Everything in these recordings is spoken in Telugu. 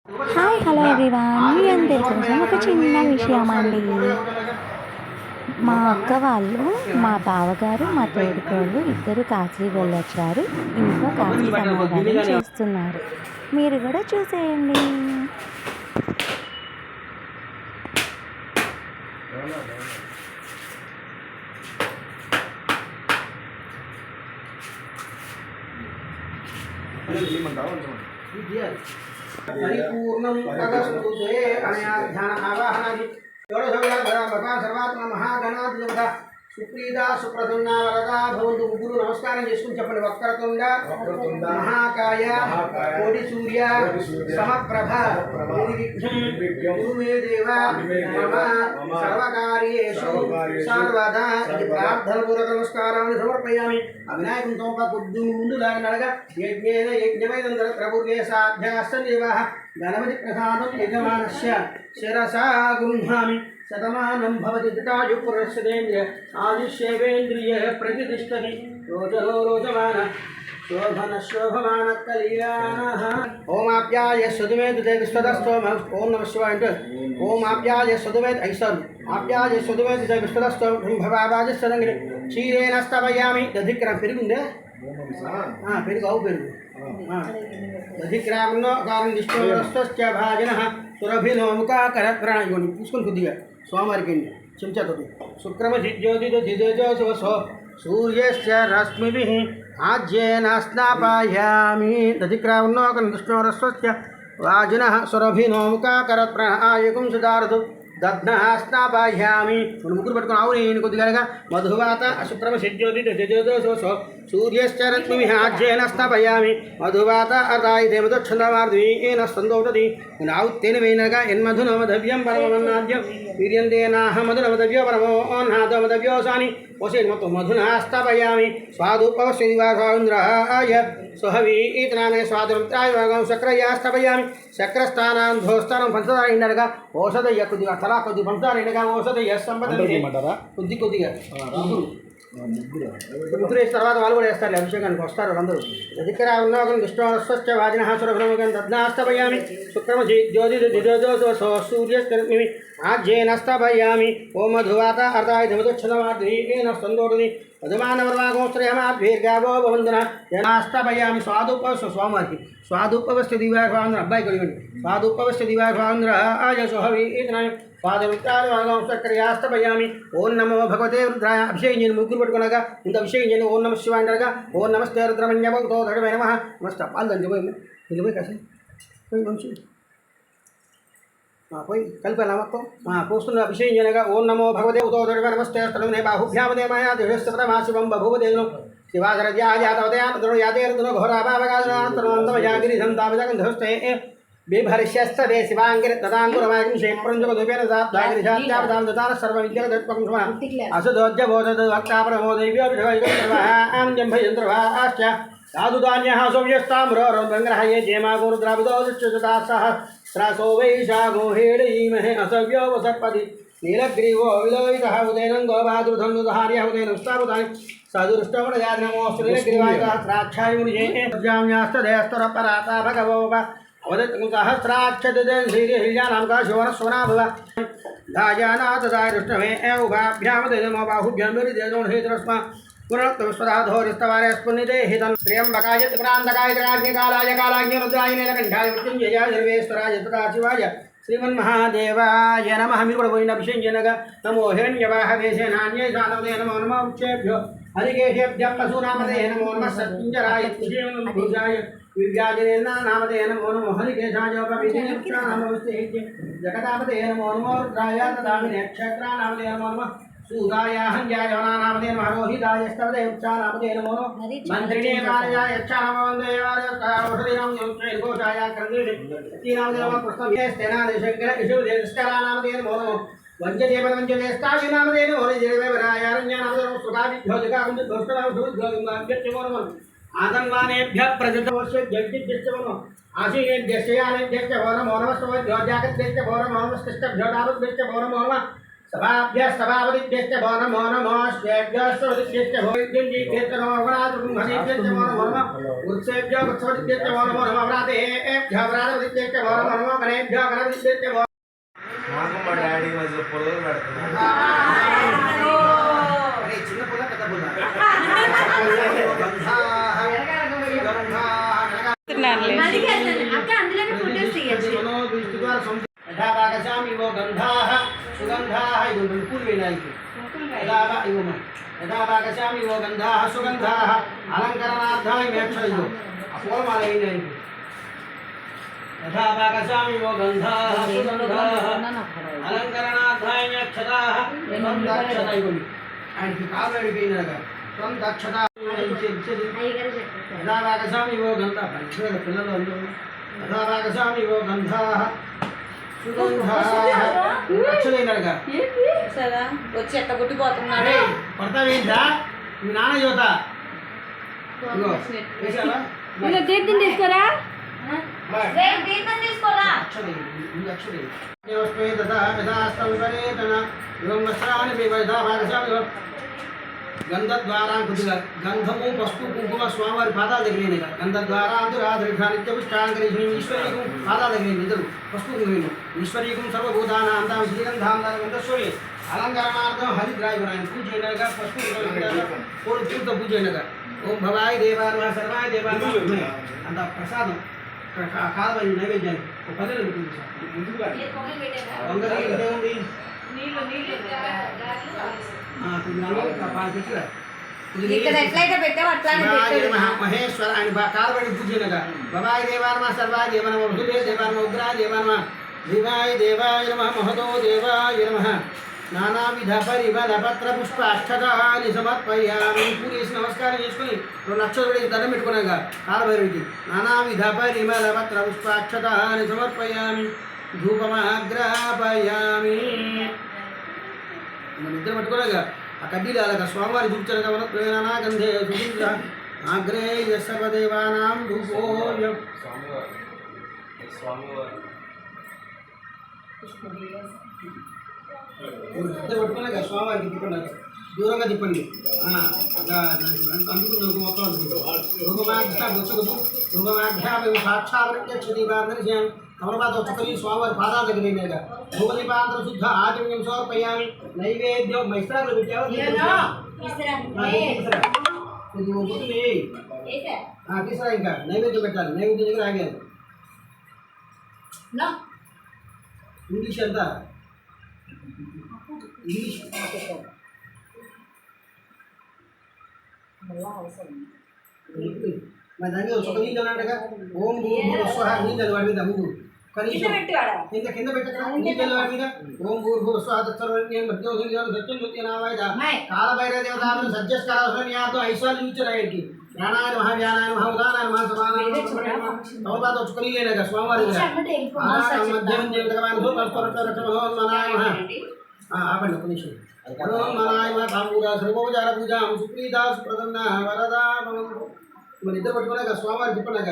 హాయ్ హలో ఎవ్రీవన్, మీ అందరి కోసం ఒక చిన్న విషయం అండి. మా అక్క వాళ్ళు, మా బావగారు, మా తోడుకోళ్ళు ఇద్దరు కాశీ వెళ్ళొచ్చారు. ఇంట్లో కాశీ సమాధానం చేస్తున్నారు. మీరు కూడా చూసేయండి. परिपूर्णं तदस्तु ते अनया ध्यान आवाहनादि षोडशोपचार सर्वात्म महागणाधिदेवता सुप्रीता सुप्रसन्ना वरदा भवन्तु गुरु नमस्कारं చేసుకుని చెప్పండి. వక్రతుండ మహాకాయ కోటి సూర్య సమప్రభ నిర్విఘ్నం కురు మే దేవ మమ సర్వకార్యేషు సర్వదా ఇది ప్రార్థన పూర్వక నమస్కారాన్ని సమర్పయామి. వినాయకం తోప కొద్ది ముందు లాగనడగా యజ్ఞేన యజ్ఞమైనందర ప్రభుర్గే సాధ్యాస్తదేవాః గణపతి ప్రసాదం యజమానస్య శిరసా గృహ్ణామి. శతమానం భవతి జటాయు పురుషేంద్రియ ఆయుష్యేవేంద్రియ ప్రతిష్టతి రోజలో రోజమాన శోభన శోభమాన కళ్యాణ. ఓమాప్యాయ సుధుమేతు విశ్వదస్తోమ. ఓం నమ శివాయ అంటే ఓమాప్యాయ సుధుమేత్ ఐశ్వర్యం ఆప్యాయ సుధుమేతు విశ్వదస్తోమ భవాజస్సరంగిరి క్షీరేణ స్తవయామి. దధిక్రమ పెరుగుందే పెరుగు అవు పెరుగు దధిక్రామన్నో కారం దిష్టోస్త్య భాజన సురభినోముఖాకరత్రాణ. ఇవ్వండి తీసుకొని కొద్దిగా సోమవారికి చెంచాతో శుక్రమధిజ్యోతిథిజో సూర్యస్య రశ్మిభిః ఆజ్యేన స్నాపయామి. దధిక్రామన్నోకరం దిష్టోరస్వస్య వాజినః సురభినోముఖాకరత్రాణ ఆయుకం సుదారదు దగ్నః స్నాపయామి. రెండు ముగ్గురు పట్టుకుని ఆవు నేను కొద్దిగా మధువాత శుక్రమ సిద్ధ్యోతిథిజో సూర్యశ్చ రశ్మిభిః ఆజ్యేన స్నాపయామి. మధువాత అర్ధాయుధే మధుక్షందమార్ద్వీయేన స్కందోటతి. ఆవు తేనె వేయనగా ఎన్మధునమధవ్యం పరమన్నాద్యం వీర్యందేనాహ మధునమధవ్యో పరమోన్నాదమధవ్యోసాని. పోసేది మొత్తం మధునా స్థాపయామి. స్వాదుపవస్యదివాసాంద్రాయ సుహవీతనానే స్వాతంత్రాయ భాగం శక్రయా స్థాపయామి. శక్రస్థానం ధోస్థానం పంచదార ఎండగా ఔషధయ్య కొద్దిగా తలా కొద్ది పంచదార ఎండగా ఔషధయ్య సంపద కొద్ది కొద్దిగా ముగ్గురు వేసిన తర్వాత వాళ్ళు కూడా వేస్తారు. అభిషేకానికి వస్తారు అందరూ. అధికరా ఉన్నోకం విష్ణుస్వచ్ఛ వాజిన సురభ్రమగం దగ్నాస్తభయామి. శుక్రమ దిజోజో సూర్యస్మి ఆజ్యేన స్థాపయామి. ఓం మధువాత అర్ధాయుధమధుక్షదమాద్వీయేన స్కందోటతి మధుమానవర్వాగోశ్రయమాద్వీర్గావో భవంతున జనాస్తభయామి. స్వాదుపవస్య స్వామివారికి స్వాదుపవస్య దివాఘాంధ్ర అబ్బాయి కలిగండి. స్వాదుపవస్య దివాఘాంధ్ర ఆయ సుహవీతనాయ స్వాదమిత్రాస్తభయామి. ఓం నమో భగవతే రుద్రాయ. అభిషేకం చేయని ముగ్గురు పట్టుకున్నాగా ఇంత అభిషేకం చేయని. ఓం నమ శివాయ అంటారుగా ఓం నమస్తే రుద్రమణ్యభక్తో ధడమే నమ. నమస్తే పాలు దండి పోయి వెళ్ళిపోయి కాసి పోయి మంచి పోయి కలిపాను మొత్తం పోస్తున్న అభిషేకం చేయనగా ఓం నమో భగవతే ఉతో ధడమే నమస్తే స్థలమే బాహుభ్యామదేమయా దేవస్తమా శివం బభూవదేను శివాధరద్యాతవదయాను యాదేను ఘోరాభావగాదనాంతరమంతమయాగిరిధంతాభిజగంధస్తే బిభర్ష్యస్తదే శివాంగిరి తదాంగురమాగిం క్షేప్రంజోపేన దాగిరిజాత్యావదాం సర్వవిద్యగత్పకం సమా అసుదోద్యబోధ వక్తాపరమోదైవ్యోభిషయంద్రవాశ్చ సాధుధాన్యః సవ్యస్తామ్రోరంగ్రహయే జేమాగోరుద్రావిదోదిష్టాసహ త్రాసో వైశాఖోహేడీమహే అసవ్యో వసర్పది నీలగ్రీవో విలోహితః ఉదయనం గోబాదుర్ధనుధార్య ఉదయనం స్థాపుతాని సదురుష్టముడయానమోస్తు నీలగ్రీవాయ సహస్రాక్షాయ మునిజేయాస్తదేస్తర పరాతా భగవోప సహస్రాక్షం శ్రీహృజానాం కాశివనస్వనా భవ దాజానాథదాయ విష్ణవే ఉభాభ్యామో బాహుభ్యం హేతురస్మ పునరుత్తమస్వధాధోరిస్తవారేస్పునిదేహితం త్ర్యంబకాయ త్రిపురాంతకాయ త్రికాగ్నికాలాయ కాలాగ్ని రుద్రాయ నీలకంఠాయ మృత్యుంజయాయ సర్వేశ్వరాయ సదాశివాయ శ్రీమన్మహాదేవాయ నమః. మీరు కూడా పోయిన అభిషేకం చేయనగా నమో హిరణ్యవాహవేశనాన్యే సానవదే నమో నమః ఉచ్చేభ్యో హరికేశేభ్యః పశూనామదే నమో నమః సత్యుంజరాయ భుజాయ వివ్యాజనేన నామదే నమో నమో హరికేశాయోపవిధిక్షానామస్తే జగదాపదే నమో నమో రుద్రాయ తదామినే క్షేత్రానామదే నమో నమః సూదాయాహంజాయ వనానామదే నమః రోహితాయ స్తవదే ఉచ్చానామదే నమో నమః మంత్రిణే మానయాయ యక్షానామవందేవాదోషదినం యోగోషాయ క్రందిని తీనామదే నమః కృష్ణేస్తేనాదే శంకర ఇషుదేస్తరానామదే నమో నమః వంచదేవవంచదేస్తాయునామదే నమో జయవేవరాయారణ్యానామదే నమః సుఖాదిభ్యోజకాకుంది దోష్టరామసురుద్యోగంగాభ్యర్చమో నమః ఆదన్వానేభ్య ప్రజతవస్య జగ్జిభ్యశ్చమో ఆశీనేభ్యశ్చయానేభ్యశ్చ భో నమో నమః జ్యోజాగద్భ్యశ్చ భో నమో నమః స్థిష్టభ్యోదాభ్యశ్చ భో నమో నమః सभाभ्यस्तभावदिभ्यश्च भो नमो नमो श्वेभ्यस्तवदिभ्यश्च भो विद्युञ्जीभ्यश्च नमो वराजुगुंहनिभ्यश्च भो नमो नमः उत्सेभ्यो उत्सवदिभ्यश्च भो नमो नमः व्रातेभ्यः व्रातवदिभ्यश्च भो नमो नमः गणेभ्यः गणपतिभ्यश्च भो నాకు మా డాడీ మధ్య పొలం పెడుతున్నా अरे చిన్న పుల్ల పెద్ద పుల్ల అక్క అందులోనే ఫోటోస్ తీయచ్చు यथाभागस्याम् इवो गन्धाः सुगन्धाः इवो पूर्वेनायिके यथाभागस्याम् इवो गन्धाः सुगन्धाः अलङ्करणार्थाय मेक्षयो अपूर्वमालयिनायिके यथाभागस्याम् इवो गन्धाः सुगन्धाः अलङ्करणार्थाय मेक्षताः त्वं दक्षता इवो ఆయనకి కావడిపోయినాక త్వం దక్షత యథాభాగస్యాम् ఇవో గంధాः పిల్లలు అందరూ యథాభాగస్యాम् ఇవో గంధాः వచ్చి ఎట్ట కొట్టిపోతున్నాడు పడతావేంటా మీ నాన్న యువత దీపం తీసుకోరా గంధద్వారా కొద్దిగా గంధము పసుపు కుంకుమ స్వామివారి పాదాల దగ్గర గంధద్వారా నిత్యపుష్టాంకరీషుని ఈశ్వరీకం పాదాల దగ్గర ఇద్దరు పసుపు కుంకుమ ఈశ్వరీకం సర్వభూతాన అంతా శ్రీగంధాంతస్వరి అలంకరణార్థం హరిద్రాయుడు పూజ అయినాక పసుపు పూర్త పూజ అయినాక ఓం భవాయ దేవార్మ సర్వాయ దేవార్మ అంత ప్రసాదం కాదమైన నైవేద్యాన్ని ఒక పల్లెలు పెట్టింది మహేశ్వర ఆయన కాలబడి పూజనగా భవాయ దేవార్మ సర్వాయ దేవనమ వసుదే దేవార్మ ఉగ్రాయ దేవార్మ దివాయ దేవాయ నమ మహదో దేవాయ నమ నానావిధ పరిమళ పత్ర పుష్ప అక్షతాన్ని సమర్పయామి పూరేసి నమస్కారం చేసుకుని రెండు అక్షతుడికి దండం పెట్టుకున్నాక కాలభైరవికి నానావిధ పరిమళ పత్ర పుష్ప అక్షతాన్ని సమర్పయామి ధూపమాగ్రాపయామి నిద్ర పట్టుకున్నాక ఆ కడ్డీలు అలాగ స్వామివారి చూపించారు మన ప్రేరణ గంధే సుగంధ ఆగ్రే సర్వదేవానాం ధూపోయం నిద్ర పట్టుకున్నాక స్వామివారికి తిప్పండి దూరంగా తిప్పండి అందుకున్న మొత్తం రూపమాఘ్యాపి సాక్షాత్క్షతి కమలపాత ఒక్కొక్కరి స్వామివారి పాదాల దగ్గర అయినాక భూమదీపాంతర శుద్ధ ఆచమ్యం సమర్పయామి నైవేద్యం మైస్త్రాలు పెట్టావా తీసుకురా ఇంకా నైవేద్యం పెట్టాలి నైవేద్యం దగ్గర ఆగాను ఇంగ్లీష్ ఎంత ఇంగ్లీష్ మరి దానికి ఒక నీళ్ళు అన్నట్టుగా ఓం భూర్భువస్వః నీళ్ళు వాడి మీద ముందు కనీసం కింద పెట్టక నీళ్ళు వాడి మీద ఓం భూర్భువస్వః కాలభైరవ దేవతాలను సజ్జస్కారాలు ఐశ్వర్యం ఇచ్చారు ఆయనకి జ్ఞానాయ మహావ్యానాయ మహాదానాయ మహాసమానాయ వచ్చుకొని లేనక స్వామివారి ఆపండి ఒక నిమిషం మనాయ తాంబూర సర్వోపచార పూజ సుప్రీతా సుప్రసన్న వరదా మన ఇద్దరు పట్టుకున్నాక స్వామివారి తిప్పనాక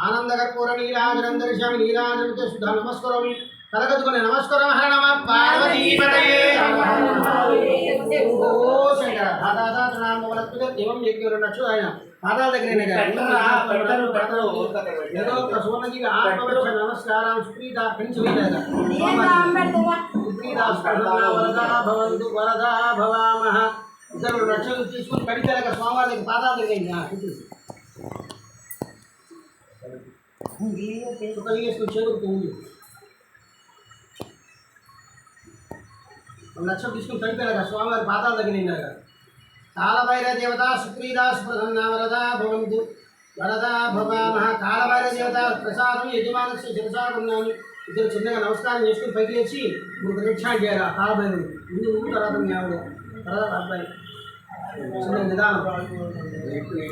ఆనందకర్పూర నీరాజనం దర్శనం నీరాజనం శుద్ధ నమస్కరోమి కలగదుకుని నమస్కారం హర నమ పార్వతీపతయే ఓ శంకర దేవం యజ్ఞ నచ్చు ఆయన పాదాల దగ్గర ఏదో ఒక సువర్ణజీవి ఆత్మవచ్చ నమస్కారం సుప్రీత భవంతు వరదా భవామహ ఇద్దరు రక్షలు తీసుకుని కడిపేలాక స్వామివారి పాదాల దగ్గర సుఖలిగేసుకుని చేరుకు ఉంది లక్ష్యం తీసుకుని కడిపేలాక స్వామివారి పాదాల దగ్గర అయినాక కాలభైర దేవత సుప్రీదా సుప్రసన్న వరదా భవంతు వరదా భవామహ కాలభైర దేవత ప్రసాదం యజమానస్య శిరసాకున్నాను ఇద్దరు చిన్నగా నమస్కారం చేసుకుని పైకి లేచి మూడు ప్రదక్షిణాలు చేయాలి ఆ కాలభైరవుడు ముందు తర్వాత మీ ఆవిడ తర్వాత అబ్బాయి చిన్న నిదానం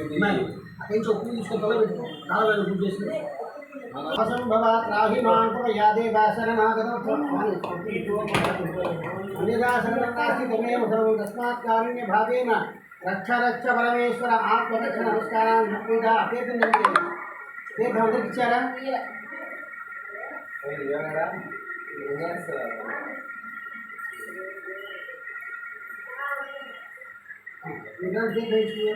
అమ్మాయి అక్కడి నుంచి ఒక పూజ తీసుకొని తొలగి పెట్టుకో కాలభైరవ పూజ చేసుకుని తస్మాత్ కారుణ్య భావేన రక్ష రక్ష పరమేశ్వర ఆత్మరక్ష నమస్కారం పూజ తీర్థం తీర్థం అందరికి ఇచ్చారా తీర్థం తీర్థం ఇచ్చి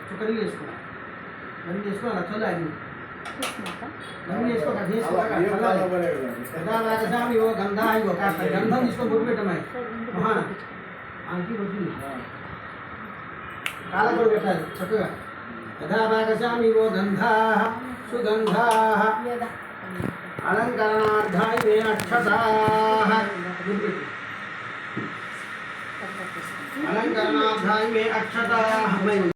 చుక్కలు వేసుకున్నా అన్నీ చేసుకున్నా లక్షలు అయింది అన్నీ చేసుకో ఇవో గంధ ఇవో కాస్త గంధం తీసుకొని బొట్టు పెట్టమాయి మహాన ఆమెకి వచ్చింది కాళ్ళ కూడా పెట్టాలి చక్కగా యథాభాగశామివో గంధా సుగంధా అలంకరణార్థాయ మే అక్షతా అలంకరణార్థాయ మే అక్షతా